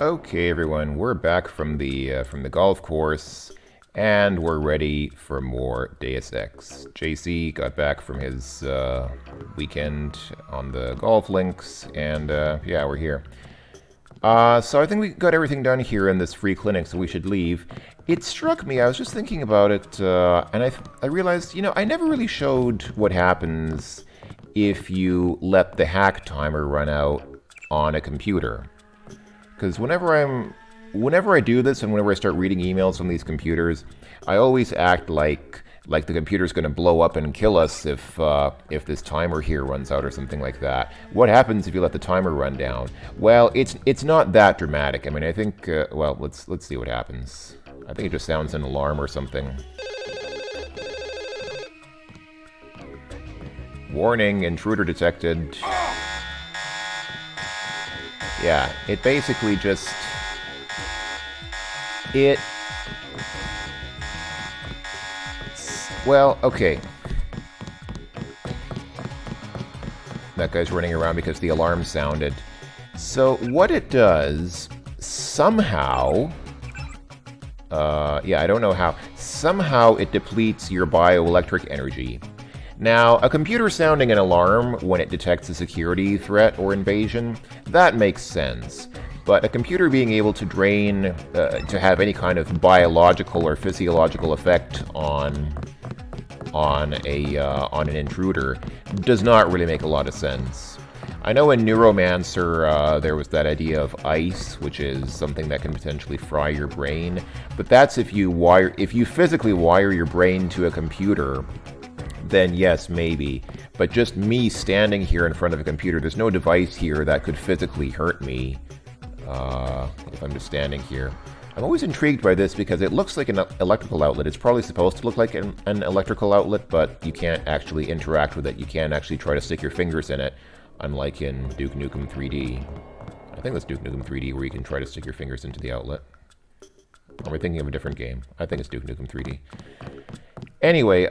Okay, everyone, we're back from the golf course, and we're ready for more Deus Ex. JC got back from his weekend on the golf links, and yeah, we're here. So I think we got everything done here in this free clinic, so we should leave. It struck me, I was just thinking about it, and I realized, I never really showed what happens if you let the hack timer run out on a computer. Because whenever I do this and whenever I start reading emails from these computers, I always act like the computer's going to blow up and kill us if this timer here runs out or something like that. What happens if you let the timer run down? Well, it's not that dramatic. I mean, I think well, let's see what happens. I think it just sounds an alarm or something. Warning, intruder detected. Yeah, it basically just... Well, okay. That guy's running around because the alarm sounded. So, what it does, somehow... yeah, I don't know how. Somehow it depletes your bioelectric energy. Now, a computer sounding an alarm when it detects a security threat or invasion, that makes sense. But a computer being able to drain, to have any kind of biological or physiological effect on an intruder does not really make a lot of sense. I know in Neuromancer there was that idea of ice, which is something that can potentially fry your brain, but that's if you physically wire your brain to a computer. Then yes, maybe. But just me standing here in front of a computer, there's no device here that could physically hurt me if I'm just standing here. I'm always intrigued by this because it looks like an electrical outlet. It's probably supposed to look like an electrical outlet, but you can't actually interact with it. You can't actually try to stick your fingers in it, unlike in Duke Nukem 3D. I think that's Duke Nukem 3D where you can try to stick your fingers into the outlet. Or we're thinking of a different game. I think it's Duke Nukem 3D. Anyway,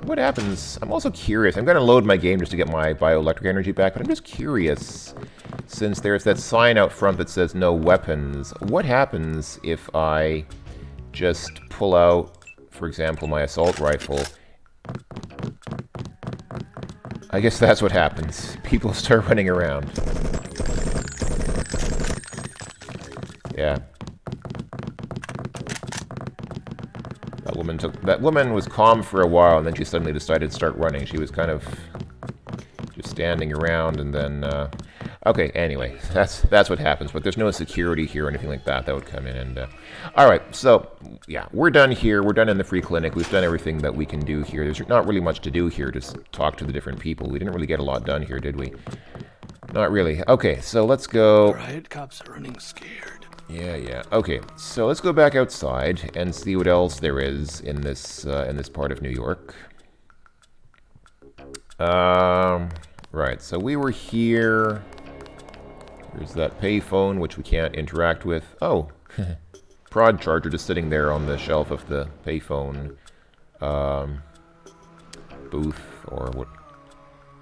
what happens? I'm also curious. I'm going to load my game just to get my bioelectric energy back, but I'm just curious, since there's that sign out front that says no weapons, what happens if I just pull out, for example, my assault rifle? I guess that's what happens. People start running around. Yeah. That woman was calm for a while, and then she suddenly decided to start running. She was kind of just standing around, and then okay, anyway, that's what happens. But there's no security here or anything like that would come in. And all right, so yeah, we're done here. We're done in the free clinic. We've done everything that we can do here. There's not really much to do here. Just talk to the different people. We didn't really get a lot done here, did we? Not really. Okay, so let's go. Riot cops are running scared. Yeah. Okay, so let's go back outside and see what else there is in this part of New York. Right. So we were here. There's that payphone which we can't interact with. Oh, prod charger just sitting there on the shelf of the payphone booth, or what?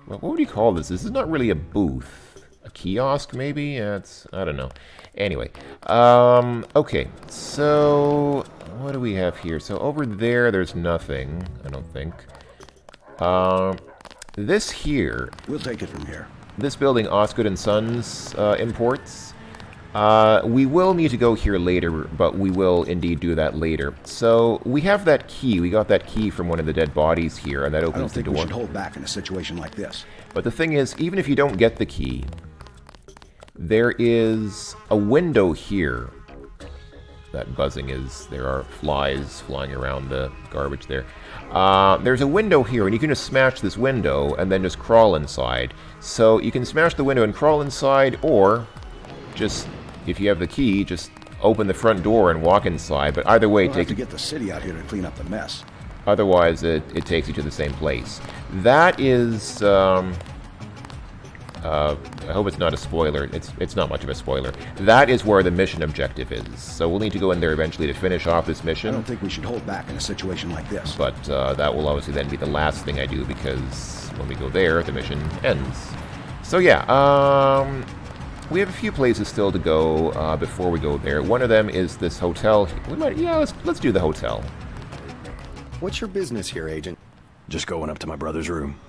What would you call this? This is not really a booth. A kiosk, maybe? Yeah, I don't know. Anyway, okay, so what do we have here? So over there's nothing, I don't think. This here... We'll take it from here. This building, Osgood & Sons Imports. We will need to go here later, but we will indeed do that later. So we have that key. We got that key from one of the dead bodies here, and that opens the door. I don't think we should hold back in a situation like this. But the thing is, even if you don't get the key, there is a window here. That buzzing is, there are flies flying around the garbage there. There's a window here, and you can just smash this window and then just crawl inside. So you can smash the window and crawl inside, or just, if you have the key, just open the front door and walk inside. But either way, We'll have to get the city out here to clean up the mess. Otherwise, it takes you to the same place. That is... I hope it's not a spoiler. It's not much of a spoiler. That is where the mission objective is. So we'll need to go in there eventually to finish off this mission. I don't think we should hold back in a situation like this. But that will obviously then be the last thing I do, because when we go there, the mission ends. So yeah, we have a few places still to go before we go there. One of them is this hotel. Let's do the hotel. What's your business here, Agent? Just going up to my brother's room.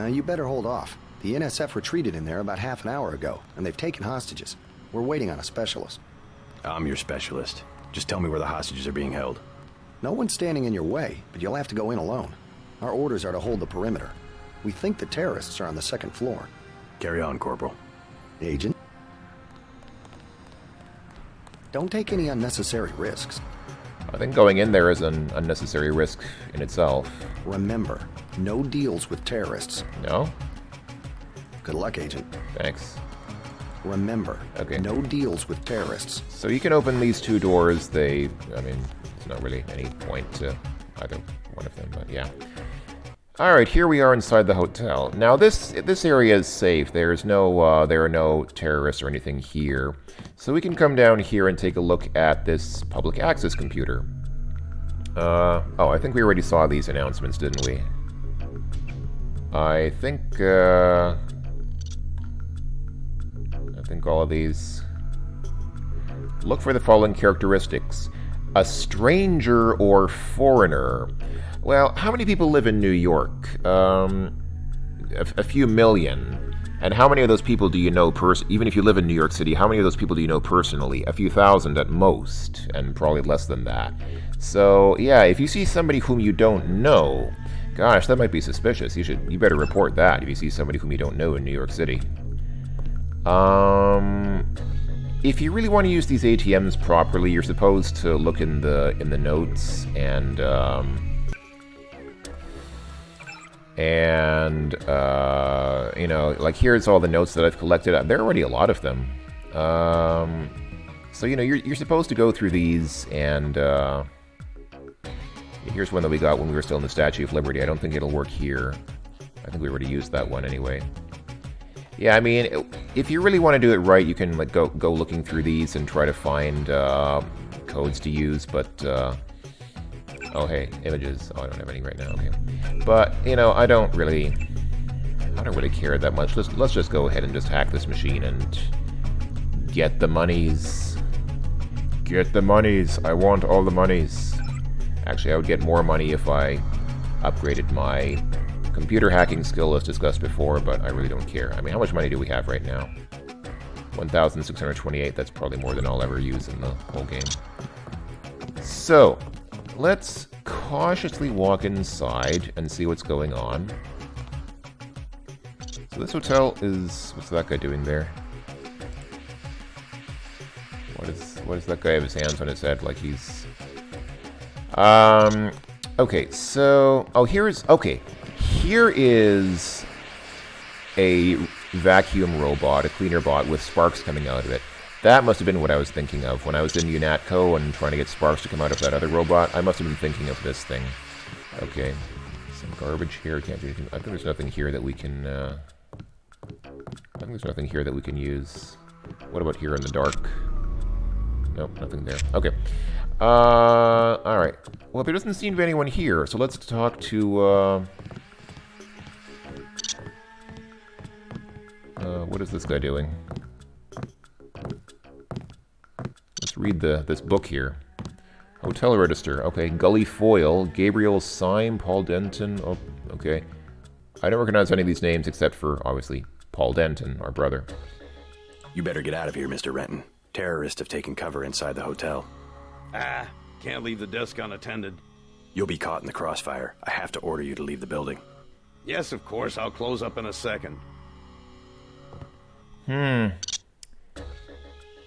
You better hold off. The NSF retreated in there about half an hour ago, and they've taken hostages. We're waiting on a specialist. I'm your specialist. Just tell me where the hostages are being held. No one's standing in your way, but you'll have to go in alone. Our orders are to hold the perimeter. We think the terrorists are on the second floor. Carry on, Corporal. Agent? Don't take any unnecessary risks. I think going in there is an unnecessary risk in itself. Remember, no deals with terrorists. No? Good luck, Agent. Thanks. Remember, Okay. no deals with terrorists. So you can open these two doors. There's not really any point to either one of them, but yeah. Alright, here we are inside the hotel. Now this area is safe. There are no terrorists or anything here. So we can come down here and take a look at this public access computer. I think we already saw these announcements, didn't we? I think all of these. Look for the following characteristics. A stranger or foreigner. Well, how many people live in New York? A few million. And how many of those people do you know even if you live in New York City, how many of those people do you know personally? A few thousand at most, and probably less than that. So, yeah, if you see somebody whom you don't know, gosh, that might be suspicious. You better report that if you see somebody whom you don't know in New York City. If you really want to use these ATMs properly, you're supposed to look in the notes and like here's all the notes that I've collected. There are already a lot of them. So you're supposed to go through these, and here's one that we got when we were still in the Statue of Liberty. I don't think it'll work here. I think we already used that one anyway. Yeah, I mean, if you really want to do it right, you can go looking through these and try to find codes to use, but oh hey, images. Oh, I don't have any right now. Okay, but I don't really care that much. Let's just go ahead and just hack this machine and get the monies. Get the monies. I want all the monies. Actually, I would get more money if I upgraded my computer hacking skill as discussed before, but I really don't care. I mean, how much money do we have right now? 1,628. That's probably more than I'll ever use in the whole game. So, let's cautiously walk inside and see what's going on. So this hotel is... What's that guy doing there? What does that guy have his hands on his head like he's... Okay, so... Oh, here is a vacuum robot, a cleaner bot with sparks coming out of it. That must have been what I was thinking of when I was in UNATCO and trying to get sparks to come out of that other robot. I must have been thinking of this thing. Okay, some garbage here. Can't do anything. I think there's nothing here that we can. I think there's nothing here that we can use. What about here in the dark? Nope, nothing there. Okay. All right. Well, there doesn't seem to be anyone here, so let's talk to. What is this guy doing? Let's read this book here. Hotel register. Okay, Gully Foyle, Gabriel Syme, Paul Denton. Oh, okay. I don't recognize any of these names except for, obviously, Paul Denton, our brother. You better get out of here, Mr. Renton. Terrorists have taken cover inside the hotel. Can't leave the desk unattended. You'll be caught in the crossfire. I have to order you to leave the building. Yes, of course. I'll close up in a second.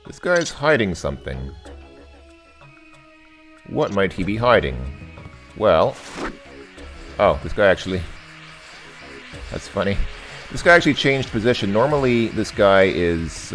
This guy's hiding something. What might he be hiding? Well... Oh, this guy actually... That's funny. This guy actually changed position. Normally, this guy is...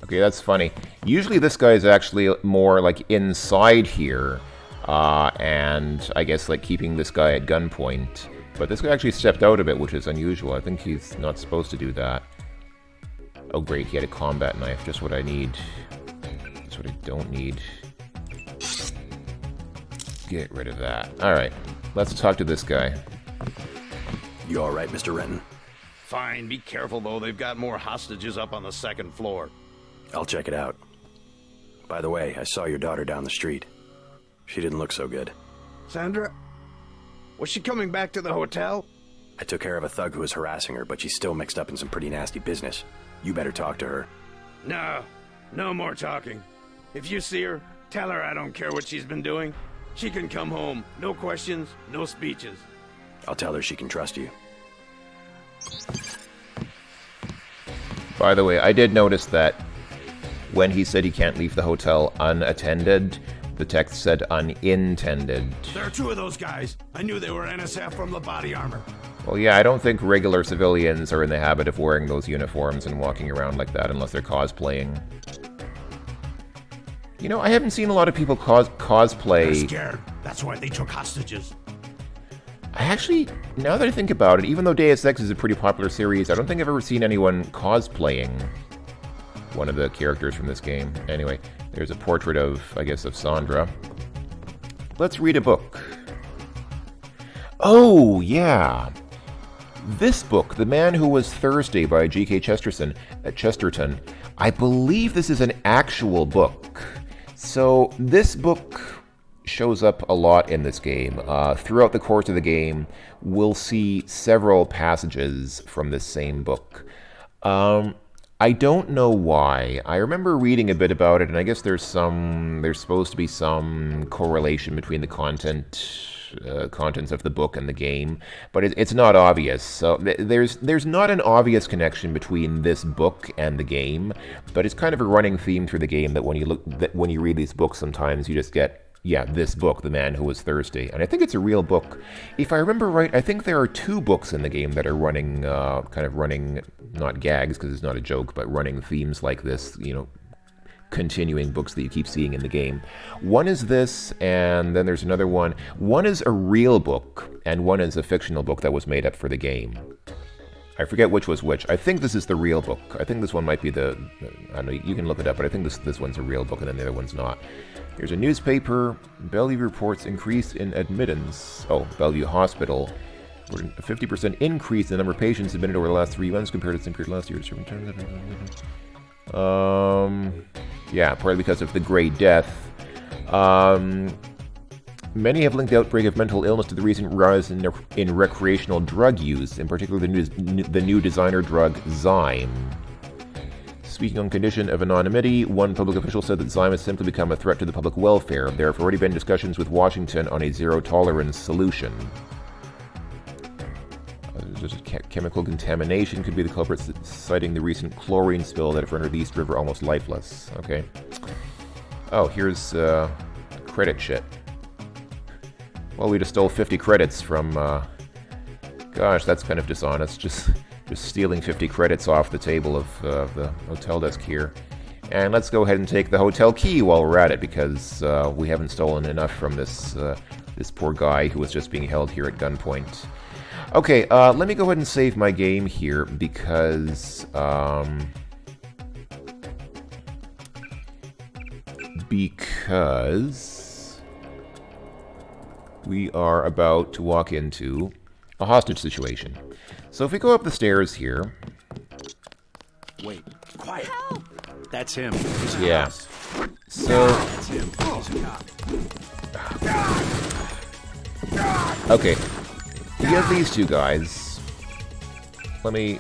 Okay, that's funny. Usually this guy is actually more like inside here. And I guess like keeping this guy at gunpoint. But this guy actually stepped out a bit, which is unusual. I think he's not supposed to do that. Oh great, he had a combat knife. Just what I need. Just what I don't need. Get rid of that. Alright, let's talk to this guy. You all right, Mr. Renton? Fine, be careful though, they've got more hostages up on the second floor. I'll check it out. By the way, I saw your daughter down the street. She didn't look so good. Sandra? Was she coming back to the hotel? I took care of a thug who was harassing her, but she's still mixed up in some pretty nasty business. You better talk to her. No, no more talking. If you see her, tell her I don't care what she's been doing. She can come home. No questions, no speeches. I'll tell her she can trust you. By the way, I did notice that when he said he can't leave the hotel unattended, the text said unintended. There are two of those guys. I knew they were NSF from the body armor. Well, yeah, I don't think regular civilians are in the habit of wearing those uniforms and walking around like that unless they're cosplaying. You know, I haven't seen a lot of people cosplay. They're scared. That's why they took hostages. I actually, now that I think about it, even though Deus Ex is a pretty popular series, I don't think I've ever seen anyone cosplaying one of the characters from this game. Anyway, there's a portrait of, I guess, of Sandra. Let's read a book. Oh, yeah. This book, The Man Who Was Thursday by G.K. Chesterton. I believe this is an actual book. So this book shows up a lot in this game. Throughout the course of the game, we'll see several passages from this same book. I don't know why. I remember reading a bit about it, and I guess there's supposed to be some correlation between the contents of the book and the game, but it's not obvious. So there's not an obvious connection between this book and the game, but it's kind of a running theme through the game that when you read these books, sometimes you just get, yeah, this book, The Man Who Was Thursday. And I think it's a real book. If I remember right, I think there are two books in the game that are running, not gags, because it's not a joke, but running themes like this, you know, continuing books that you keep seeing in the game. One is this, and then there's another one. One is a real book, and one is a fictional book that was made up for the game. I forget which was which. I think this is the real book. I think this one might be I don't know, you can look it up, but I think this one's a real book, and then the other one's not. Here's a newspaper. Bellevue reports increase in admittance. Oh, Bellevue Hospital. A 50% increase in the number of patients admitted over the last 3 months compared to the same period last year. Yeah, partly because of the Great Death. Many have linked the outbreak of mental illness to the recent rise in recreational drug use, in particular the new designer drug Zyme. Speaking on condition of anonymity, one public official said that Zyme has simply become a threat to the public welfare. There have already been discussions with Washington on a zero-tolerance solution. Chemical contamination could be the culprit, citing the recent chlorine spill that have rendered the East River almost lifeless. Okay. Oh, here's credit shit. Well, we just stole 50 credits from... gosh, that's kind of dishonest. Just stealing 50 credits off the table of the hotel desk here. And let's go ahead and take the hotel key while we're at it, because we haven't stolen enough from this poor guy who was just being held here at gunpoint. Okay, let me go ahead and save my game here, because we are about to walk into a hostage situation. So if we go up the stairs here... Wait, quiet. Help! That's him. Yeah. So... That's him. He's a cop. Okay. We have these two guys. Let me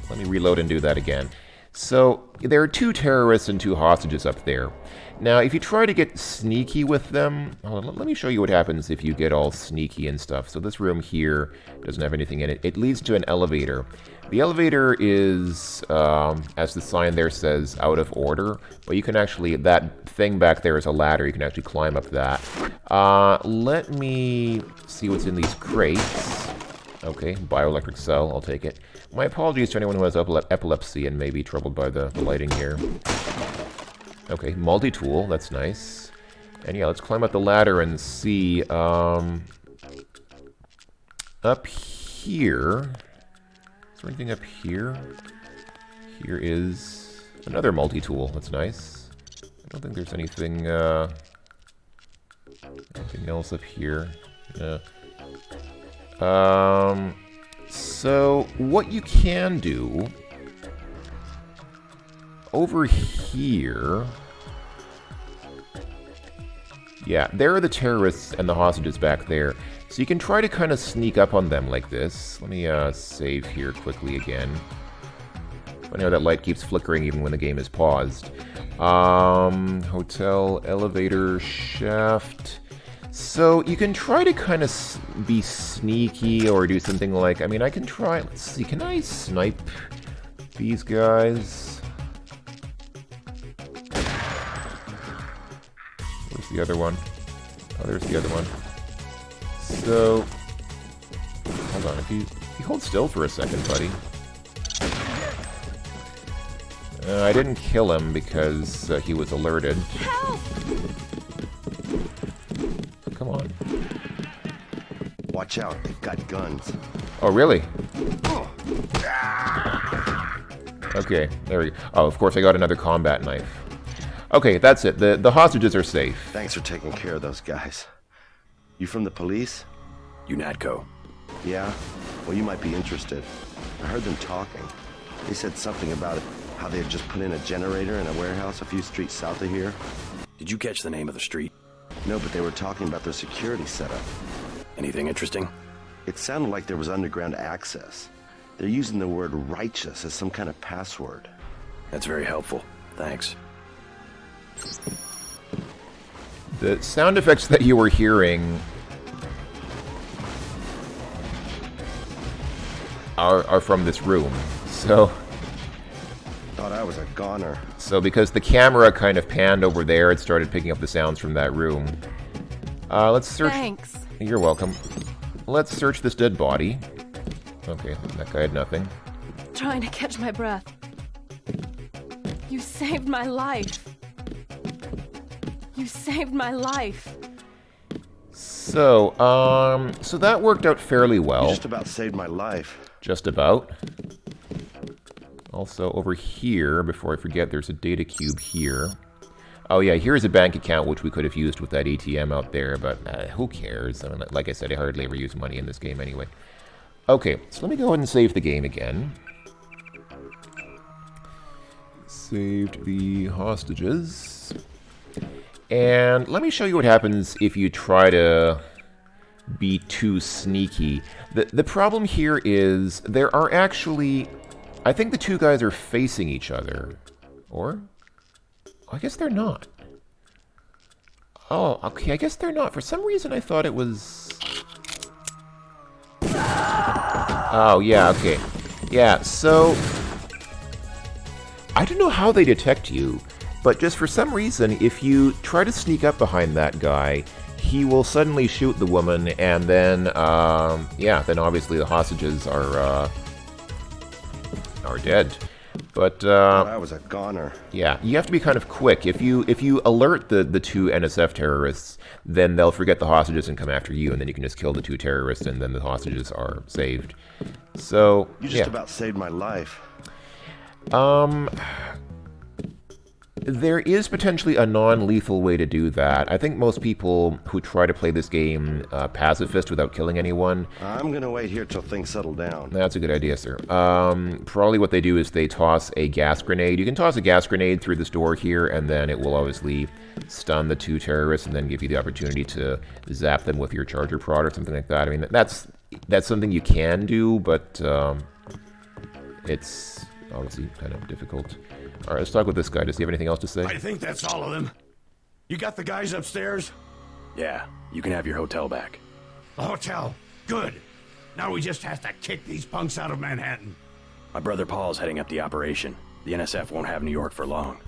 reload and do that again. So, there are two terrorists and two hostages up there. Now, if you try to get sneaky with them... Hold on, let me show you what happens if you get all sneaky and stuff. So this room here doesn't have anything in it. It leads to an elevator. The elevator is, as the sign there says, out of order. But you can actually... That thing back there is a ladder. You can actually climb up that. Let me see what's in these crates. Okay, bioelectric cell. I'll take it. My apologies to anyone who has epilepsy and may be troubled by the lighting here. Okay, multi-tool, that's nice. And yeah, let's climb up the ladder and see, up here... Is there anything up here? Here is another multi-tool, that's nice. I don't think there's anything, Anything else up here? No. So what you can do over here... Yeah, there are the terrorists and the hostages back there. So you can try to kind of sneak up on them like this. Let me save here quickly again. Funny how that light keeps flickering even when the game is paused. Hotel, elevator, shaft. So you can try to kind of be sneaky or do something like... I mean, I can try... Let's see, can I snipe these guys? Where's the other one? Oh, there's the other one. So... Hold on, if you hold still for a second, buddy. I didn't kill him because he was alerted. Help! Come on. Watch out, they've got guns. Oh, really? Okay, there we go. Oh, of course, I got another combat knife. Okay, that's it. The hostages are safe. Thanks for taking care of those guys. You from the police? UNATCO. Yeah? Well, you might be interested. I heard them talking. They said something about it, how they had just put in a generator in a warehouse a few streets south of here. Did you catch the name of the street? No, but they were talking about their security setup. Anything interesting? It sounded like there was underground access. They're using the word righteous as some kind of password. That's very helpful. Thanks. The sound effects that you were hearing are from this room. So Thought I was a goner. So because the camera kind of panned over there, it started picking up the sounds from that room. Let's search... Thanks. You're welcome. Let's search this dead body. Okay, that guy had nothing. Trying to catch my breath. You saved my life. You saved my life. So, so that worked out fairly well. You just about saved my life. Just about. Also, over here, before I forget, there's a data cube here. Oh yeah, here's a bank account which we could have used with that ATM out there, but who cares? I mean, like I said, I hardly ever use money in this game anyway. Okay, so let me go ahead and save the game again. Saved the hostages. And let me show you what happens if you try to be too sneaky. The problem here is there are actually... I think the two guys are facing each other. Or? I guess they're not. Oh, okay, I guess they're not. For some reason I thought it was... Oh, yeah, okay. Yeah, so... I don't know how they detect you, but just for some reason, if you try to sneak up behind that guy, he will suddenly shoot the woman, and then, yeah, then obviously the hostages are dead. But, Thought I was a goner. yeah, you have to be kind of quick. If you alert the two NSF terrorists, then they'll forget the hostages and come after you, and then you can just kill the two terrorists, and then the hostages are saved. So, You just about saved my life. There is potentially a non-lethal way to do that. I think most people who try to play this game pacifist without killing anyone... I'm gonna wait here till things settle down. That's a good idea, sir. Probably what they do is they toss a gas grenade. You can toss a gas grenade through this door here, and then it will obviously stun the two terrorists and then give you the opportunity to zap them with your charger prod or something like that. I mean, that's something you can do, but it's obviously kind of difficult. All right, let's talk with this guy. Does he have anything else to say? I think that's all of them. You got the guys upstairs? Yeah, you can have your hotel back. The hotel. Good. Now we just have to kick these punks out of Manhattan. My brother Paul's heading up the operation. The NSF won't have New York for long.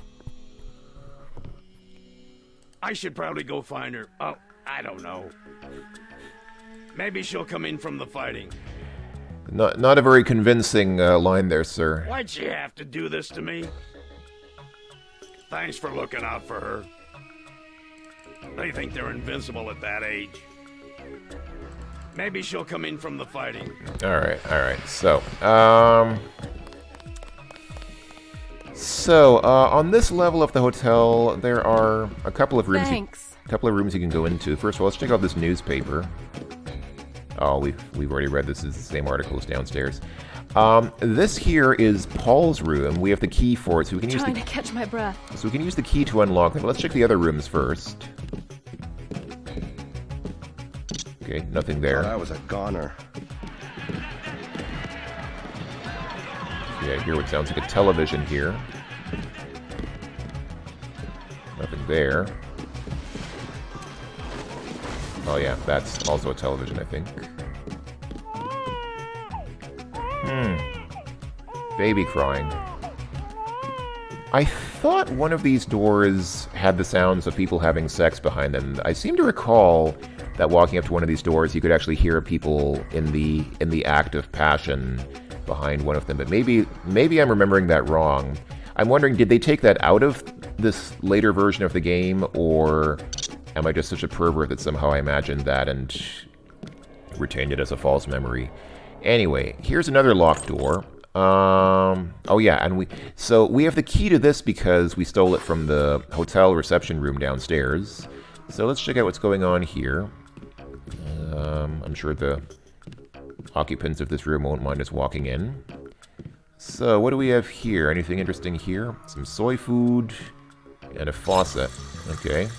I should probably go find her. Oh, I don't know. Maybe she'll come in from the fighting. Not a very convincing line there, sir. Why'd she have to do this to me? Thanks for looking out for her. They think they're invincible at that age. Maybe she'll come in from the fighting. All right. So, on this level of the hotel, there are a couple of rooms. Thanks. A couple of rooms you can go into. First of all, let's check out this newspaper. Oh, we've already read this. It's the same article as downstairs. This here is Paul's room. We have the key for it, so we can use Trying to catch my breath. So we can use the key to unlock it. Let's check the other rooms first. Okay, nothing Oh, there. that was a goner. Yeah, I hear what sounds like a television here. Nothing there. Oh yeah, that's also a television, I think. Baby crying. I thought one of these doors had the sounds of people having sex behind them. I seem to recall that walking up to one of these doors, you could actually hear people in the act of passion behind one of them. But maybe I'm remembering that wrong. I'm wondering, did they take that out of this later version of the game, or am I just such a pervert that somehow I imagined that and retained it as a false memory? Anyway, here's another locked door. Oh yeah, and we have the key to this because we stole it from the hotel reception room downstairs. So let's check out what's going on here. I'm sure the occupants of this room won't mind us walking in. So what do we have here? Anything interesting here? Some soy food and a faucet. Okay.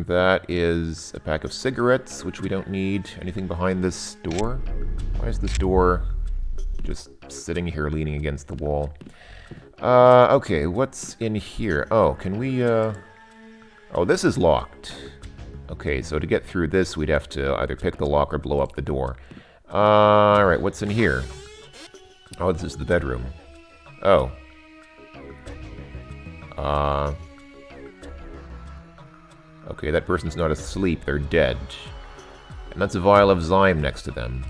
That is a pack of cigarettes, which we don't need. Anything behind this door? Why is this door just sitting here leaning against the wall? Okay, what's in here? Oh, can we, Oh, this is locked. Okay, so to get through this, we'd have to either pick the lock or blow up the door. Alright, what's in here? Oh, this is the bedroom. Oh. Okay, that person's not asleep, they're dead. And that's a vial of Zyme next to them.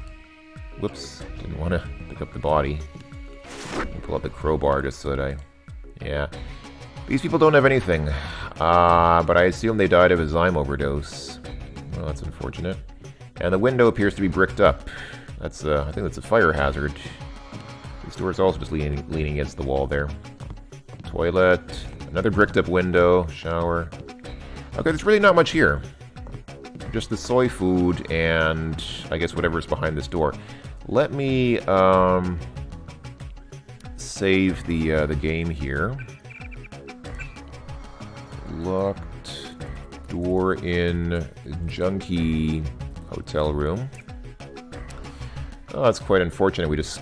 Whoops, didn't want to pick up the body. Pull out the crowbar just so that I... Yeah. These people don't have anything. But I assume they died of a Zyme overdose. Well, that's unfortunate. And the window appears to be bricked up. That's, I think that's a fire hazard. This door is also just leaning against the wall there. Toilet. Another bricked up window. Shower. Okay, there's really not much here. Just the soy food and I guess whatever's behind this door. Let me save the game here. Locked door in junkie hotel room. Oh, that's quite unfortunate. We just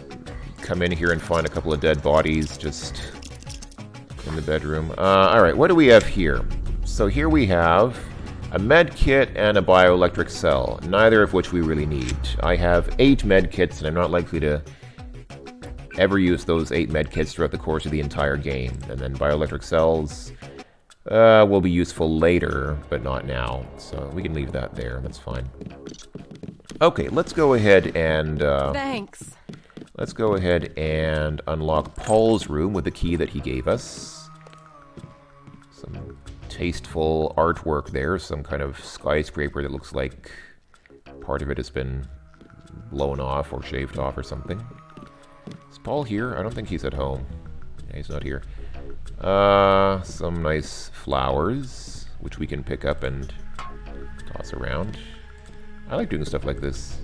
come in here and find a couple of dead bodies just in the bedroom. Alright, what do we have here? So here we have a med kit and a bioelectric cell, neither of which we really need. I have 8 med kits, and I'm not likely to ever use those 8 med kits throughout the course of the entire game. And then bioelectric cells will be useful later, but not now. So we can leave that there, that's fine. Okay, let's go ahead and... Thanks. Let's go ahead and unlock Paul's room with the key that he gave us. Some tasteful artwork there, some kind of skyscraper that looks like part of it has been blown off or shaved off or something. Is Paul here? I don't think he's at home. Yeah, he's not here. Some nice flowers, which we can pick up and toss around. I like doing stuff like this.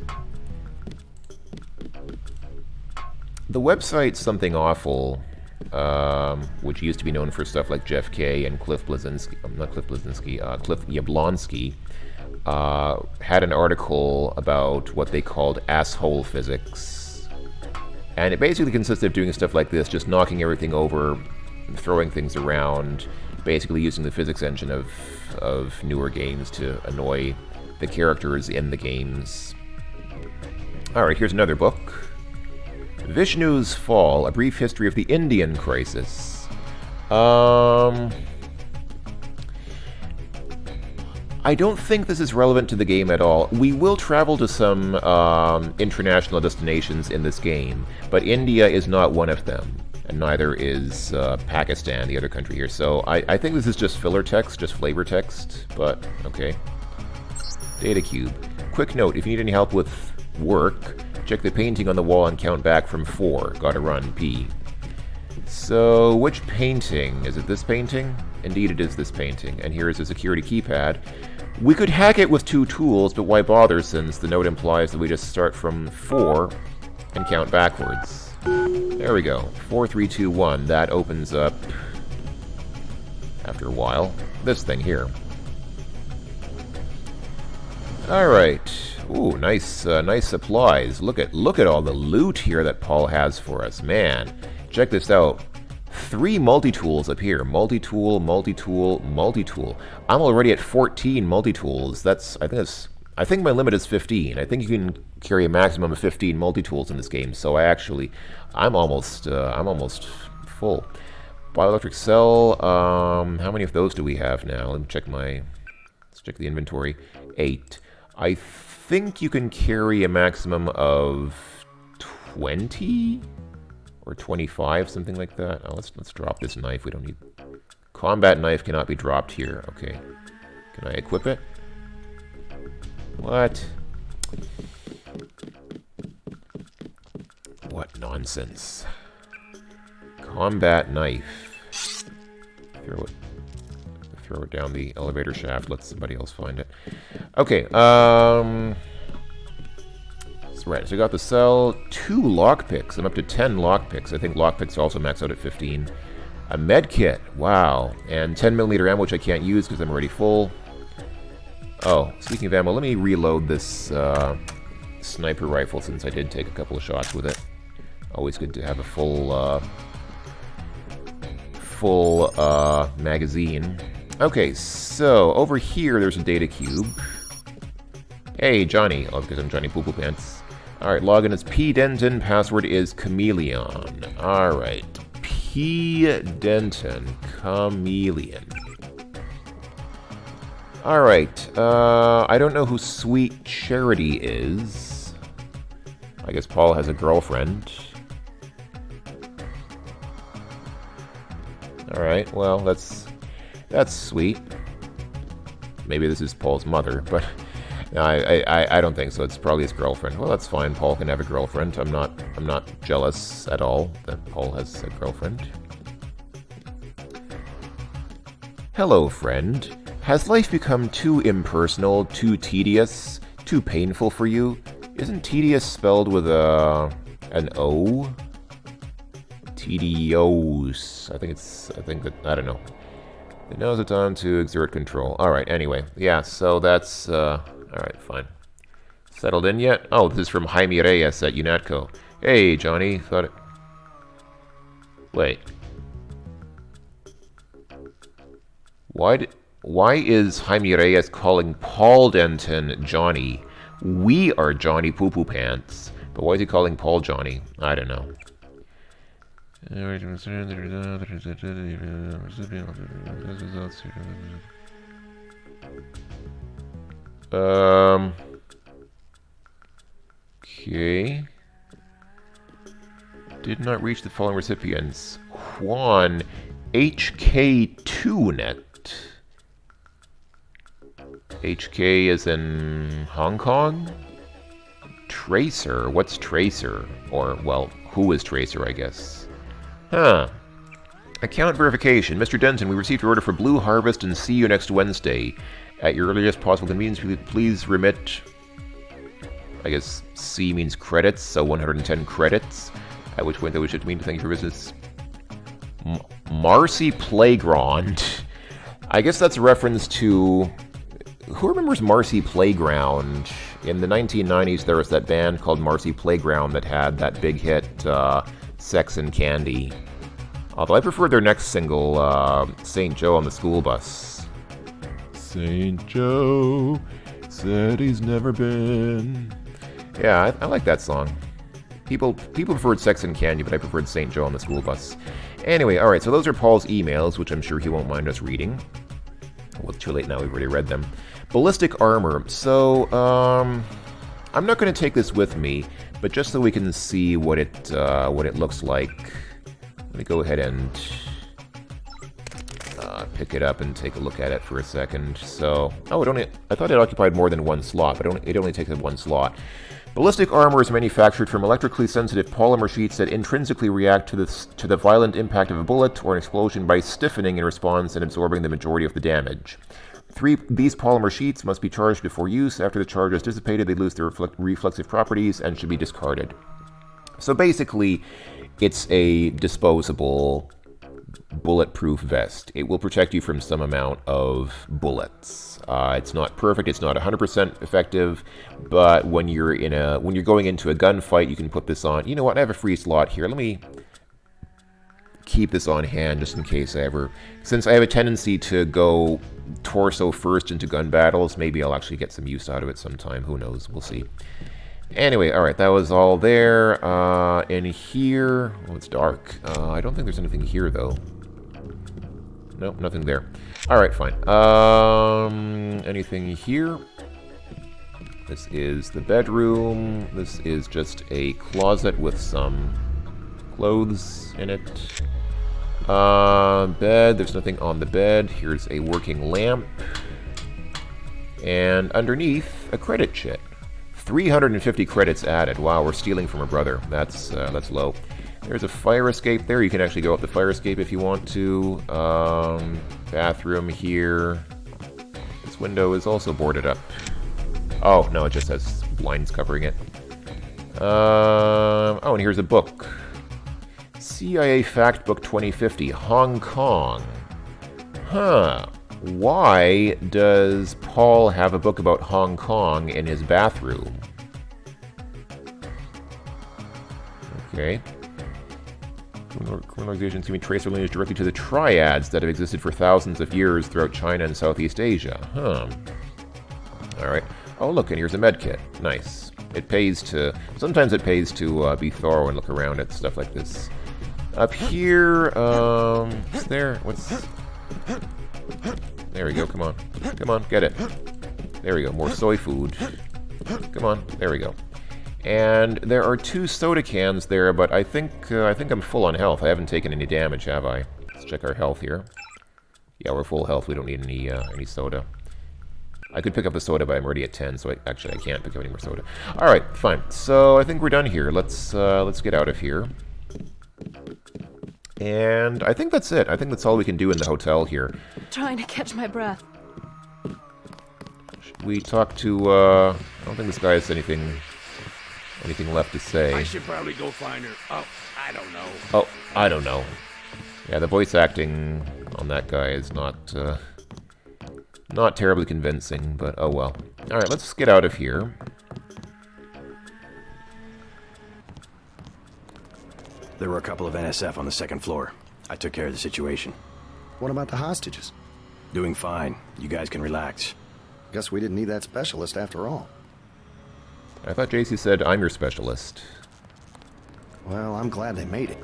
The website Something Awful, which used to be known for stuff like Jeff Kay and Cliff Yablonsky, had an article about what they called asshole physics. And it basically consisted of doing stuff like this, just knocking everything over, throwing things around, basically using the physics engine of newer games to annoy the characters in the games. Alright, here's another book. Vishnu's Fall, A Brief History of the Indian Crisis. I don't think this is relevant to the game at all. We will travel to some international destinations in this game, but India is not one of them, and neither is Pakistan, the other country here. So I think this is just filler text, just flavor text, but okay. Data cube. Quick note, if you need any help with work, check the painting on the wall and count back from 4. Gotta run, P. So, which painting? Is it this painting? Indeed, it is this painting. And here is a security keypad. We could hack it with 2 tools, but why bother since the note implies that we just start from 4 and count backwards. There we go. 4, 3, 2, 1. That opens up, after a while, this thing here. Alright. Ooh, nice nice supplies. Look at all the loot here that Paul has for us. Man, check this out. 3 multi-tools up here. Multi-tool, multi-tool, multi-tool. I'm already at 14 multi-tools. I think my limit is 15. I think you can carry a maximum of 15 multi-tools in this game. So I'm almost full. Bioelectric cell. How many of those do we have now? Let's check the inventory. 8. I think you can carry a maximum of 20 or 25, something like that. Oh, let's drop this knife. We don't need... Combat knife cannot be dropped here. Okay. Can I equip it? What? What nonsense. Combat knife. Throw it down the elevator shaft. Let somebody else find it. Okay, right, so we got the cell, 2 lockpicks. I'm up to 10 lockpicks. I think lockpicks also max out at 15. A med kit, wow. And 10mm ammo, which I can't use because I'm already full. Oh, speaking of ammo, let me reload this sniper rifle since I did take a couple of shots with it. Always good to have a full magazine. Okay, so over here there's a data cube. Hey, Johnny. Oh, because I'm Johnny Poo Poo Pants. Alright, login is P. Denton. Password is Chameleon. Alright. P. Denton. Chameleon. Alright. I don't know who Sweet Charity is. I guess Paul has a girlfriend. Alright, well, that's sweet. Maybe this is Paul's mother, but no, I don't think so. It's probably his girlfriend. Well, that's fine. Paul can have a girlfriend. I'm not jealous at all that Paul has a girlfriend. Hello, friend. Has life become too impersonal, too tedious, too painful for you? Isn't tedious spelled with an O? Tedious. I don't know. Now's the time to exert control. Alright, anyway. Yeah, so that's, alright, fine. Settled in yet? Oh, this is from Jaime Reyes at UNATCO. Hey, Johnny, thought it... Wait. Why is Jaime Reyes calling Paul Denton Johnny? We are Johnny Poo Poo Pants. But why is he calling Paul Johnny? I don't know. Okay. Did not reach the following recipients. Juan HK2net. HK is in Hong Kong? Tracer? What's Tracer? Or, well, who is Tracer, I guess. Huh. Account verification. Mr. Denton, we received your order for Blue Harvest and see you next Wednesday. At your earliest possible convenience, please remit... I guess C means credits, so 110 credits. At which point that would mean to thank you for business. Marcy Playground. I guess that's a reference to... Who remembers Marcy Playground? In the 1990s, there was that band called Marcy Playground that had that big hit, Sex and Candy. Although I prefer their next single, St. Joe on the School Bus. St. Joe said he's never been... Yeah, I like that song. People preferred Sex and Candy, but I preferred St. Joe on the School Bus. Anyway, alright, so those are Paul's emails, which I'm sure he won't mind us reading. Well, it's too late now, we've already read them. Ballistic armor. So, I'm not going to take this with me, but just so we can see what it looks like, let me go ahead and pick it up and take a look at it for a second. So, oh, I thought it occupied more than one slot, but it only takes up one slot. Ballistic armor is manufactured from electrically sensitive polymer sheets that intrinsically react to the violent impact of a bullet or an explosion by stiffening in response and absorbing the majority of the damage. These polymer sheets must be charged before use. After the charge is dissipated, they lose their reflexive properties and should be discarded. So basically, it's a disposable bulletproof vest. It will protect you from some amount of bullets. It's not perfect. It's not 100% effective, but when you're going into a gunfight, you can put this on. You know what? I have a free slot here. Let me keep this on hand just in case since I have a tendency to go torso first into gun battles, maybe I'll actually get some use out of it sometime. Who knows? We'll see. Anyway, alright, that was all there. In here... Oh, it's dark. I don't think there's anything here, though. Nope, nothing there. Alright, fine. Anything here? This is the bedroom. This is just a closet with some clothes in it. Bed. There's nothing on the bed. Here's a working lamp. And underneath, a credit chit. 350 credits added. Wow, we're stealing from a brother. That's low. There's a fire escape there. You can actually go up the fire escape if you want to. Bathroom here. This window is also boarded up. Oh, no, it just has blinds covering it. Oh, and here's a book. CIA Fact Book 2050, Hong Kong. Huh. Why does Paul have a book about Hong Kong in his bathroom? Okay. Criminal organizations can be traced their lineage directly to the triads that have existed for thousands of years throughout China and Southeast Asia. Huh. Alright. Oh, look, and here's a med kit. Nice. Sometimes it pays to be thorough and look around at stuff like this. Up here, what's there? There we go, come on. Come on, get it. There we go, more soy food. Come on, there we go. And there are 2 soda cans there, but I think I'm full on health. I haven't taken any damage, have I? Let's check our health here. Yeah, we're full health. We don't need any soda. I could pick up a soda, but I'm already at 10, so I can't pick up any more soda. All right, fine. So I think we're done here. Let's get out of here. And I think that's it. I think that's all we can do in the hotel here. Trying to catch my breath. Should we talk to, I don't think this guy has anything left to say. I should probably go find her. Oh, I don't know. Oh, I don't know. Yeah, the voice acting on that guy is not terribly convincing, but oh well. Alright, let's get out of here. There were a couple of NSF on the 2nd floor. I took care of the situation. What about the hostages? Doing fine. You guys can relax. Guess we didn't need that specialist after all. I thought JC said I'm your specialist. Well, I'm glad they made it.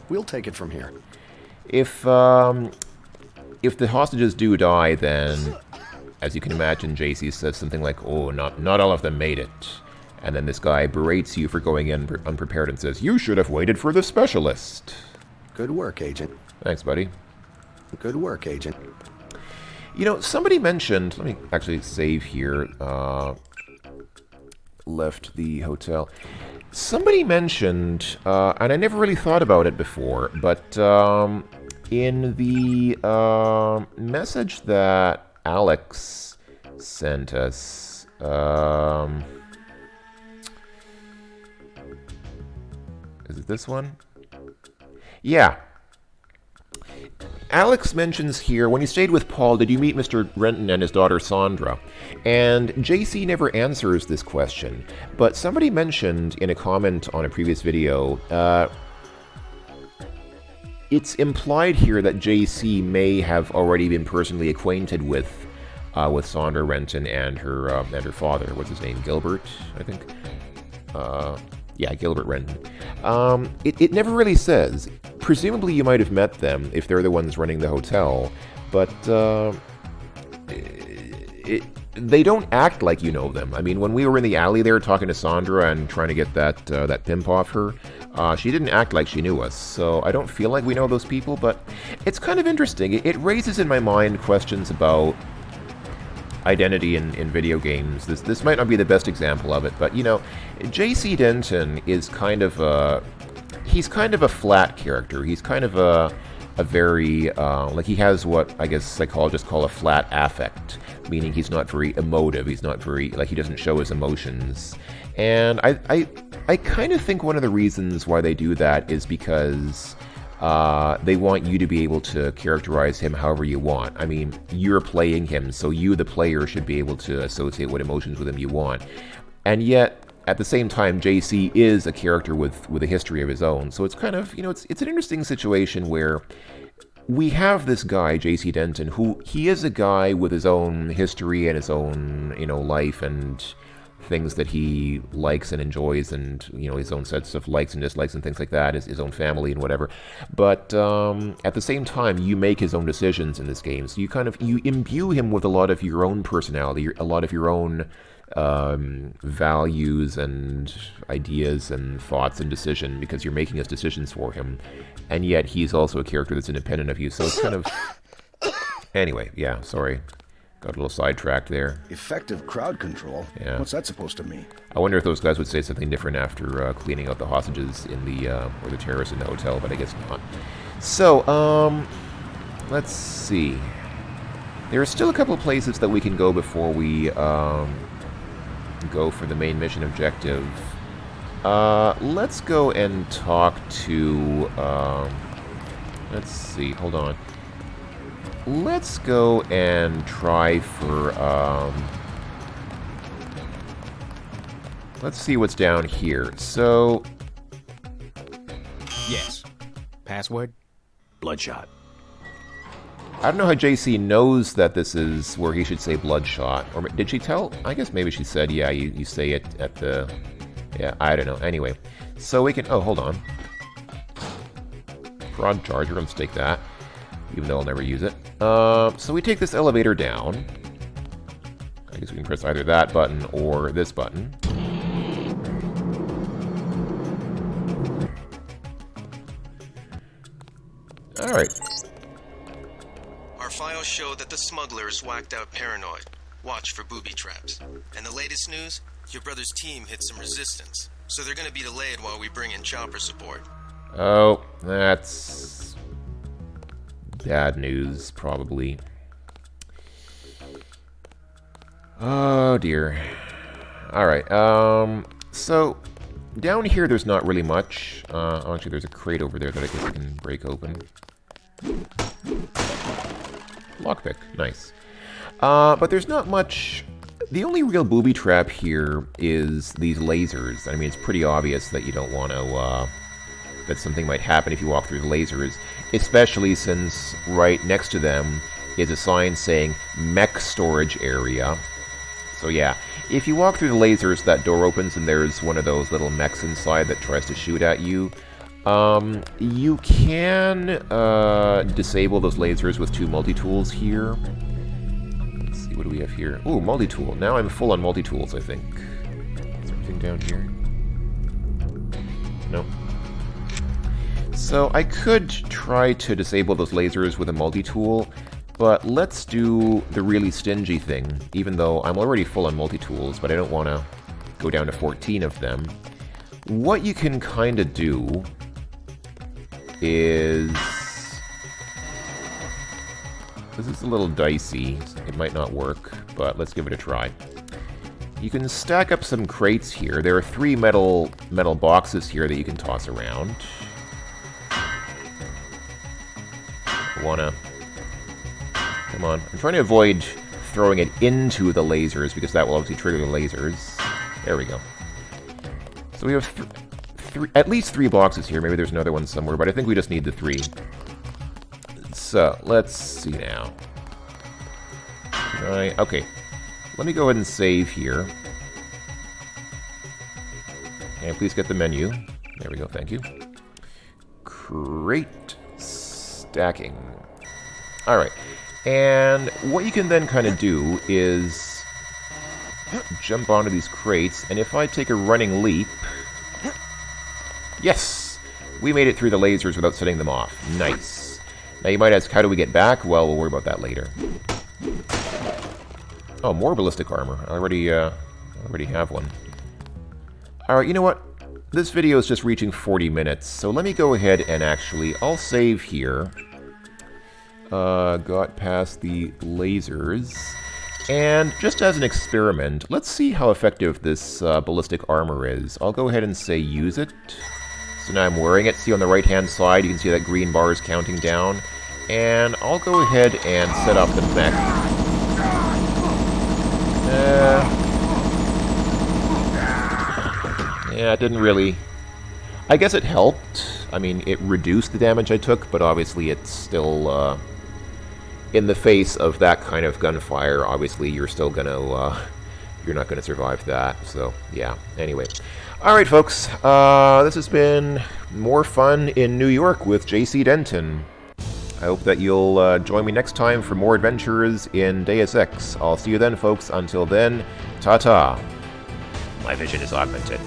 We'll take it from here. If the hostages do die, then, as you can imagine, JC says something like, "Oh, not all of them made it." And then this guy berates you for going in unprepared and says, "You should have waited for the specialist." Good work, Agent. Thanks, buddy. Good work, Agent. You know, somebody mentioned... Let me actually save here. Left the hotel. Somebody mentioned, and I never really thought about it before, but in the message that Alex sent us... Is it this one? Yeah. Alex mentions here, when you stayed with Paul, did you meet Mr. Renton and his daughter Sandra? And JC never answers this question, but somebody mentioned in a comment on a previous video, it's implied here that JC may have already been personally acquainted with Sandra Renton and her father. What's his name? Gilbert, I think. Yeah, Gilbert Renton. It never really says. Presumably you might have met them if they're the ones running the hotel, but they don't act like you know them. I mean, when we were in the alley there talking to Sandra and trying to get that pimp off her, she didn't act like she knew us, so I don't feel like we know those people, but it's kind of interesting. It raises in my mind questions about identity in video games. This might not be the best example of it, but you know, J.C. Denton is kind of a flat character. He's kind of a very like he has what I guess psychologists call a flat affect, meaning he's not very emotive. He's not very like he doesn't show his emotions, and I kind of think one of the reasons why they do that is because they want you to be able to characterize him however you want. I mean, you're playing him, so you, the player, should be able to associate what emotions with him you want. And yet, at the same time, JC is a character with a history of his own. So it's kind of, you know, it's an interesting situation where we have this guy, JC Denton, who he is a guy with his own history and his own, you know, life and things that he likes and enjoys, and you know, his own sets of likes and dislikes and things like that, his own family and whatever. But at the same time, you make his own decisions in this game, so you imbue him with a lot of your own personality, a lot of your own values and ideas and thoughts and decision, because you're making his decisions for him, and yet he's also a character that's independent of you. So it's kind of anyway. Yeah, sorry. Got a little sidetracked there. Effective crowd control? Yeah. What's that supposed to mean? I wonder if those guys would say something different after cleaning out the hostages in the, or the terrorists in the hotel, but I guess not. So, let's see. There are still a couple of places that we can go before we go for the main mission objective. Let's go and talk to, let's see, hold on. Let's go and try for, let's see what's down here. So, Yes. Password? Bloodshot. I don't know how JC knows that this is where he should say Bloodshot. Or did she tell? I guess maybe she said, yeah, you say it at the... Yeah, I don't know. Anyway, so we can... Oh, hold on. Prod charger, let's take that. Even though I'll never use it. So we take this elevator down. I guess we can press either that button or this button. Alright. Our files show that the smuggler is whacked out paranoid. Watch for booby traps. And the latest news? Your brother's team hit some resistance. So they're gonna be delayed while we bring in chopper support. Oh, that's... bad news, probably. Oh, dear. Alright, so... down here there's not really much. Actually, there's a crate over there that I guess I can break open. Lockpick, nice. But there's not much... The only real booby trap here is these lasers. I mean, it's pretty obvious that you don't want to, that something might happen if you walk through the lasers, especially since right next to them is a sign saying mech storage area. So yeah, if you walk through the lasers, that door opens and there's one of those little mechs inside that tries to shoot at you. You can disable those lasers with 2 multi-tools here. Let's see, what do we have here? Ooh, multi-tool. Now I'm full on multi-tools, I think. Is there anything down here? No. So I could try to disable those lasers with a multi-tool, but let's do the really stingy thing, even though I'm already full on multi-tools, but I don't want to go down to 14 of them. What you can kind of do is... This is a little dicey. It might not work, but let's give it a try. You can stack up some crates here. There are 3 metal boxes here that you can toss around. Come on. I'm trying to avoid throwing it into the lasers, because that will obviously trigger the lasers. There we go. So we have at least 3 boxes here. Maybe there's another one somewhere, but I think we just need the 3. So, let's see now. Okay. Let me go ahead and save here. And please get the menu. There we go, thank you. Crate stacking. Alright. And what you can then kind of do is jump onto these crates, and if I take a running leap... Yes! We made it through the lasers without setting them off. Nice. Now you might ask, how do we get back? Well, we'll worry about that later. Oh, more ballistic armor. I already have one. Alright, you know what? This video is just reaching 40 minutes, so let me go ahead and actually... I'll save here. Got past the lasers. And just as an experiment, let's see how effective this ballistic armor is. I'll go ahead and say use it. So now I'm wearing it. See on the right-hand side, you can see that green bar is counting down. And I'll go ahead and set up the mech. Yeah, it didn't really... I guess it helped. I mean, it reduced the damage I took, but obviously it's still... in the face of that kind of gunfire, obviously you're still gonna... you're not gonna survive that, so yeah. Anyway. Alright, folks. This has been more fun in New York with JC Denton. I hope that you'll join me next time for more adventures in Deus Ex. I'll see you then, folks. Until then, ta-ta. My vision is augmented.